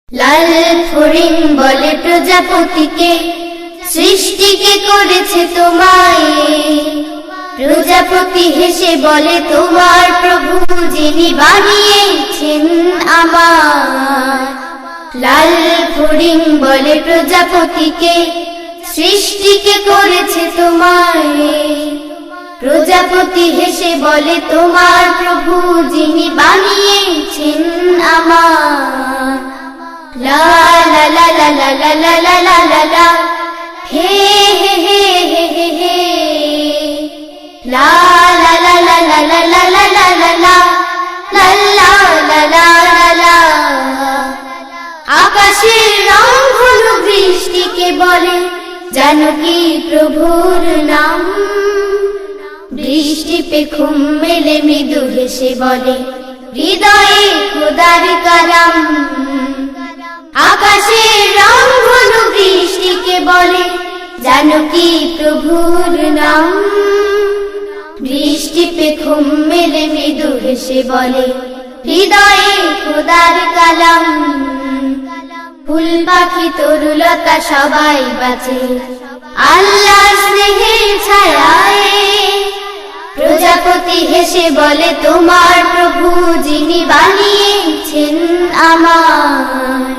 লাল ফড়িং বলে প্রজাপতিকে, সৃষ্টিকে করেছে তোমায়। প্রজাপতি হেসে বলে তোমার প্রভু যিনি বানিয়েছেন আমায়। লাল ফড়িং বলে প্রজাপতিকে, সৃষ্টিকে করেছে তোমায়। প্রজাপতি হেসে বলে তোমার প্রভু যিনি বানিয়েছেন আমায়। লা লা লা লা লা লা লা লা লা লা লা, হে হে হে হে হে হে। লা লা লা লা লা লা লা লা লা লা লা, লা লা লা লা লা লা। আকাশের রং হলো বৃষ্টিকে বলে, জানো কি প্রভুর নাম? বৃষ্টি পে ঘুম মেলে মৃদু হেসে বলে, হৃদয়ে খোদার কালাম। আকাশের রং হলো বৃষ্টিকে বলে, জানো কি প্রভুর নাম? বৃষ্টি পে ঘুম মেলে মৃদু হেসে বলে, হৃদয়ে খোদার কালাম। ফুল পাখি তরুলতা সবাই বাঁচে আল্লাহর স্নেহের ছায়ায়। প্রজাপতি হেসে বলে তোমার প্রভু যিনি বানিয়েছেন আমায়।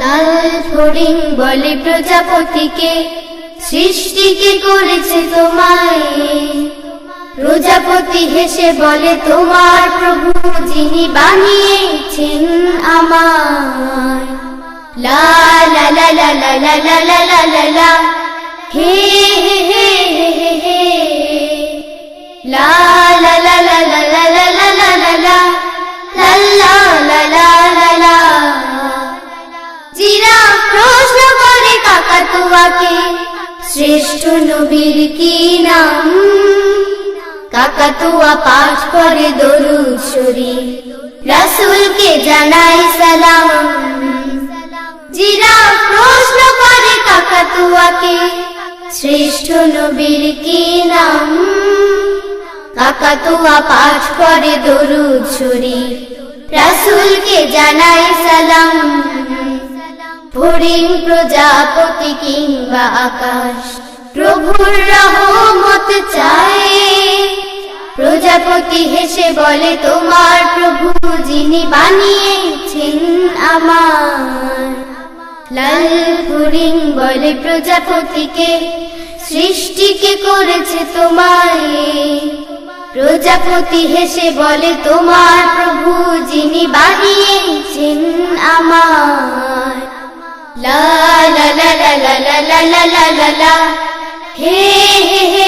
লাল ফড়িং বলে প্রজাপতিকে, সৃষ্টিকে করেছে তোমায়। প্রজাপতি হেসে বলে তোমার প্রভু যিনি বানিয়েছেন আমায়। লা লা লা লা লা লা লা লা লা লা লা, হে হে হে হে হে। লা লা লা লা লা লা লা লা লা লা লা, লা লা লা লা লা লা। জিরাফ প্রশ্ন করে কাকাতুয়াকে, শ্রেষ্ঠ নবীর কি নাম? কাকাতুয়া পাঠ করে দরুদ শরীফ, রাসূলকে জানাই সালাম। জিরাফ প্রশ্ন করে কাকাতুয়াকে, শ্রেষ্ঠ নবীর কি নাম? কাকাতুয়া পাঠ করে দরুদ শরীফ, রাসূলকে জানাই সালাম। ফড়িং প্রজাপতি কিংবা আকাশ প্রভুর রহমত চায়। প্রজাপতি হেসে বলে তোমার প্রভু যিনি বানিয়েছেন আমায়। লাল ফড়িং বলে প্রজাপতিকে, সৃষ্টিকে করেছে তোমায়। প্রজাপতি হেসে বলে তোমার প্রভু যিনি বানিয়েছেন আমায়। লা লা লা লা লা লা লা লা লা লা, হে হে হে